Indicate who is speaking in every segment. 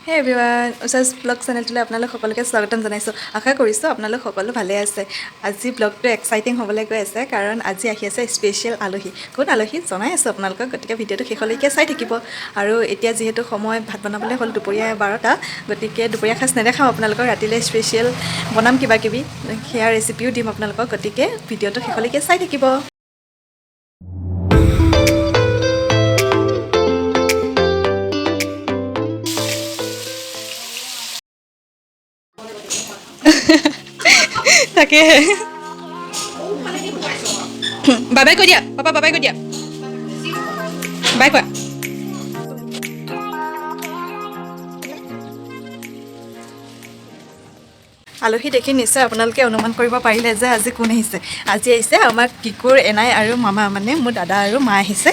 Speaker 1: হে everyone উষাস blog চেনেলটোলৈ আপোনালোক সকলোকে স্বাগতম জনাইছোঁ আশা কৰিছোঁ আপোনালোক সকলো ভালে আছে আজি ব্লগটো এক্সাইটিং হ'বলৈ গৈ আছে কাৰণ আজি আহি আছে স্পেচিয়েল আলহী কোন আলহী জনাই আছোঁ আপোনালোকক গতিকে ভিডিঅ'টো শেষলৈকে চাই থাকিব আৰু এতিয়া যিহেতু সময় ভাত বনাবলৈ হ'ল দুপৰীয়া 12টা গতিকে দুপৰীয়া সাজ নেদেখাওঁ আপোনালোকক ৰাতিলৈ স্পেচিয়েল বনাম কিবা কিবি সেয়া ৰেচিপিও দিম আপোনালোকক গতিকে ভিডিঅ'টো শেষলৈকে চাই থাকিব তাকে বাবাই কৈ দিয়া পাপা বাবাই কৈ দিয়া বাই কোৱা আলহী দেখি নিশ্চয় আপোনালোকে অনুমান কৰিব পাৰিলে যে আজি কোন আহিছে আজি আহিছে আমাৰ কিকুৰ এনাই আৰু মামা মানে মোৰ দাদা আৰু মা আহিছে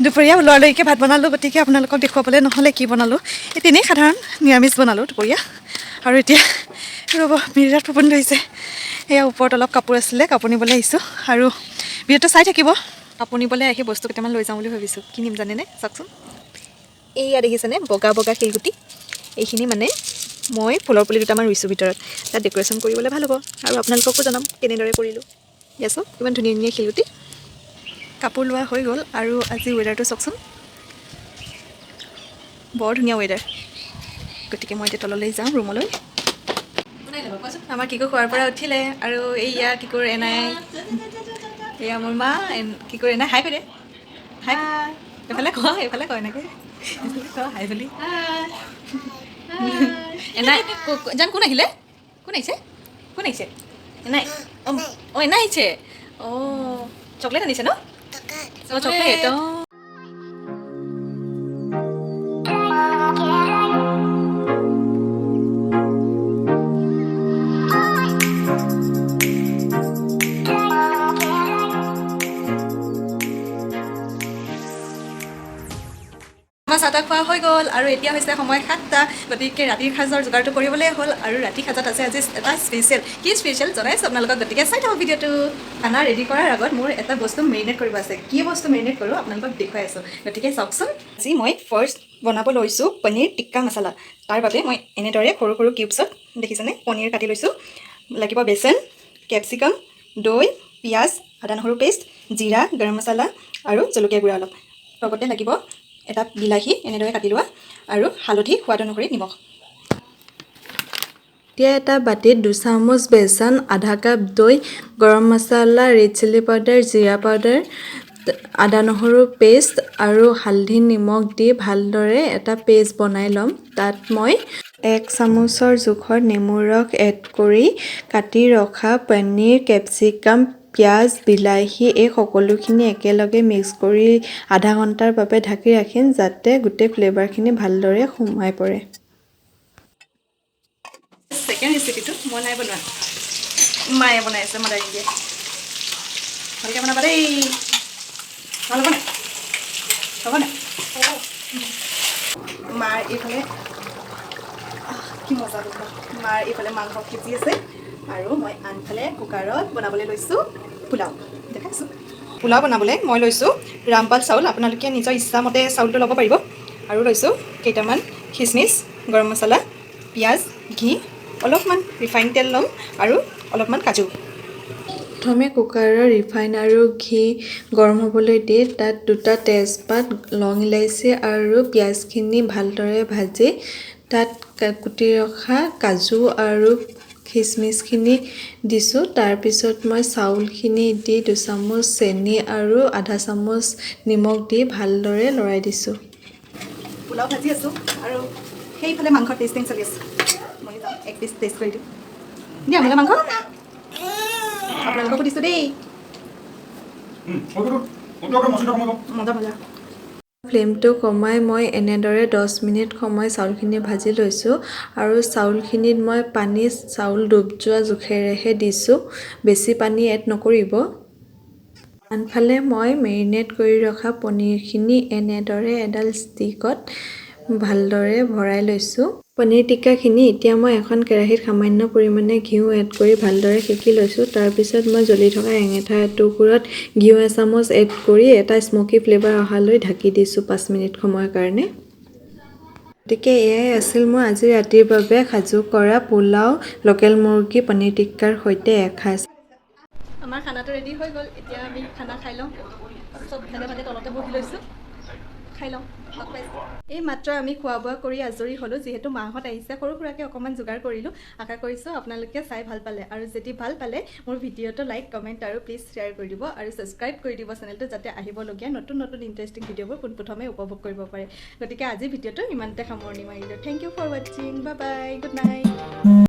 Speaker 1: দুপৰীয়া লৰালৰিকৈ ভাত বনালোঁ গতিকে আপোনালোকক দেখুৱাবলৈ নহ'লে কি বনালোঁ এই তেনেই সাধাৰণ নিৰামিষ বনালোঁ দুপৰীয়া আৰু এতিয়া ৰ'ব বিৰাট টোপনি ধৰিছে এয়া ওপৰত অলপ কাপোৰ আছিলে কাপোৰ নিবলৈ আহিছোঁ আৰু ভিডিঅ'টো চাই থাকিব কাপোৰ নিবলৈ আহি বস্তু কেইটামান লৈ যাওঁ বুলি ভাবিছোঁ কি নিম জানেনে চাওকচোন এইয়া দেখিছেনে বগা বগা শিলগুটি এইখিনি মানে মই ফুলৰ পুলি দুটামান ৰুইছোঁ ভিতৰত তাত ডেক'ৰেশ্যন কৰিবলৈ ভাল হ'ব আৰু আপোনালোককো জনাম কেনেদৰে কৰিলোঁ ইয়াছ কিমান ধুনীয়া ধুনীয়া শিলগুটি কাপোৰ লোৱা হৈ গ'ল আৰু আজি ৱেডাৰটো চাওকচোন বৰ ধুনীয়া ৱেডাৰ গতিকে মই এতিয়া তললৈ যাওঁ ৰুমলৈ আমাৰ কিকুৰ খোৱাৰ পৰা উঠিলে আৰু এইয়া কিকুৰ এনাই এয়া মোৰ মা কিকুৰ এনাই হাই কৈ দে হাই এইফালে কোৱা এনেকৈ কোৱা হাই বুলি এনাই জান কোন আহিলে কোন আহিছে এনাই অঁ এনাই আহিছে অঁ চকলেট আনিছে ন অঁ চকলেট অঁ আমাৰ চাহ তাহ খোৱা হৈ গ'ল আৰু এতিয়া হৈছে সময় 7টা গতিকে ৰাতিৰ সাজৰ যোগাৰটো কৰিবলৈ হ'ল আৰু ৰাতি সাজত আছে আজি এটা স্পেচিয়েল কি স্পেচিয়েল জনাইছোঁ আপোনালোকক গতিকে চাই থাকক ভিডিঅ'টো খানা ৰেডি কৰাৰ আগত মোৰ এটা বস্তু মেৰিনেট কৰিব আছে কি বস্তু মেৰিনেট কৰোঁ আপোনালোকক দেখুৱাই আছোঁ গতিকে চাওকচোন আজি মই ফাৰ্ষ্ট বনাব লৈছোঁ পনীৰ টিক্কা মছলা তাৰ বাবে মই এনেদৰে সৰু সৰু কিউবছত দেখিছেনে পনীৰ কাটি লৈছোঁ লাগিব বেচন কেপচিকাম দৈ পিঁয়াজ আদা নহৰু পেষ্ট জিৰা গৰম মছলা আৰু জলকীয়া গুড়া অলপ লগতে লাগিব এটা বিলাহী এনেদৰে কাটি লোৱা আৰু হালধি সোৱাদ অনুসৰি নিমখ এতিয়া এটা বাটিত 2 চামুচ বেচন আধা কাপ দৈ গৰম মছলা ৰেড চিলি পাউডাৰ জিৰা পাউডাৰ আদা নহৰু পেষ্ট আৰু হালধি নিমখ দি ভালদৰে এটা পেষ্ট বনাই ল'ম তাত মই 1 চামুচৰ জোখৰ নেমুৰ ৰস এড কৰি কাটি ৰখা পনীৰ কেপচিকাম পিঁয়াজ বিলাহী এই সকলোখিনি একেলগে মিক্স কৰি আধা ঘণ্টাৰ বাবে ঢাকি ৰাখিম যাতে গোটেই ফ্লেভাৰখিনি ভালদৰে সোমাই পৰে ছেকেণ্ড ৰেচিপিটো মই নাই বনোৱা মায়ে বনাই আছে মাদাৰী দিয়ে ভালকৈ বনাবা দেই ভাল হ'বনে মাৰ এইফালে কি মজা দেখোন মাৰ এইফালে মাংস সিজি আছে আৰু মই আনফালে কুকাৰত বনাবলৈ লৈছোঁ পোলাও দেখাইছোঁ পোলাও বনাবলৈ মই লৈছোঁ ৰামপাল চাউল আপোনালোকে নিজৰ ইচ্ছামতে চাউলটো ল'ব পাৰিব আৰু লৈছোঁ কেইটামান কিচমিচ গৰম মছলা পিঁয়াজ ঘি অলপমান ৰিফাইন তেল ল'ম আৰু অলপমান কাজু প্ৰথমে কুকাৰৰ ৰিফাইন আৰু ঘি গৰম হ'বলৈ দি তাত 2টা তেজপাত লং ইলাইচি আৰু পিঁয়াজখিনি ভালদৰে ভাজি তাত কুটি ৰখা কাজু আৰু কিচমিচখিনি দিছোঁ তাৰপিছত মই চাউলখিনি দি 2 চামুচ চেনি আৰু আধা চামুচ নিমখ দি ভালদৰে লৰাই দিছোঁ পোলাও ভাজি আছোঁ আৰু সেইফালে মাংস টেষ্টিং চলি আছে মই যাওঁ এক পিচ টেষ্ট কৰি দিওঁ দিয়া মোলৈ মাংস আপোনালোককো দিছোঁ দেই মজা মজা ফ্লেমটো কমাই মই এনেদৰে 10 মিনিট সময় চাউলখিনি ভাজি লৈছোঁ আৰু চাউলখিনিত মই পানী চাউল ডুব যোৱা জোখেৰেহে দিছোঁ বেছি পানী এড নকৰিব আনফালে মই মেৰিনেট কৰি ৰখা পনীৰখিনি এনেদৰে এডাল ষ্টিকত ভালদৰে ভৰাই লৈছোঁ পনীৰ টিক্কাখিনি এতিয়া মই এখন কেৰাহীত সামান্য পৰিমাণে ঘিউ এড কৰি ভালদৰে সেকি লৈছোঁ তাৰপিছত মই জ্বলি থকা এঙেঠা এটুকুৰত ঘিউ এচামুচ এড কৰি এটা স্মকি ফ্লেভাৰ অহালৈ ঢাকি দিছোঁ 5 মিনিট সময়ৰ কাৰণে
Speaker 2: গতিকে এয়াই আছিল মোৰ আজি ৰাতিৰ বাবে সাজু কৰা পোলাও লোকেল মুৰ্গী পনীৰ টিক্কাৰ সৈতে এসাঁজ।
Speaker 1: আমাৰ খানাটো ৰেডি হৈ গ'ল। এতিয়া আমি খানা খাই লওঁ। চব ভাগে ভাগে তলতে বহি লৈছোঁ, খাই লওঁ। এই মাত্ৰ আমি খোৱা বোৱা কৰি আজৰি হ'লোঁ। যিহেতু মাহঁত আহিছে, সৰু সুৰাকৈ অকণমান যোগাৰ কৰিলোঁ। আশা কৰিছোঁ আপোনালোকে চাই ভাল পালে, আৰু যদি ভাল পালে মোৰ ভিডিঅ'টো লাইক, কমেণ্ট আৰু প্লিজ শ্বেয়াৰ কৰি দিব, আৰু ছাবস্ক্ৰাইব কৰি দিব চেনেলটো, যাতে আহিবলগীয়া নতুন নতুন ইণ্টাৰেষ্টিং ভিডিঅ'বোৰ পোনপ্ৰথমে উপভোগ কৰিব পাৰে। গতিকে আজি ভিডিঅ'টো ইমানতে সামৰণি মাৰিলোঁ। থেংক ইউ ফৰ ৱাচিং। Bye bye, good night.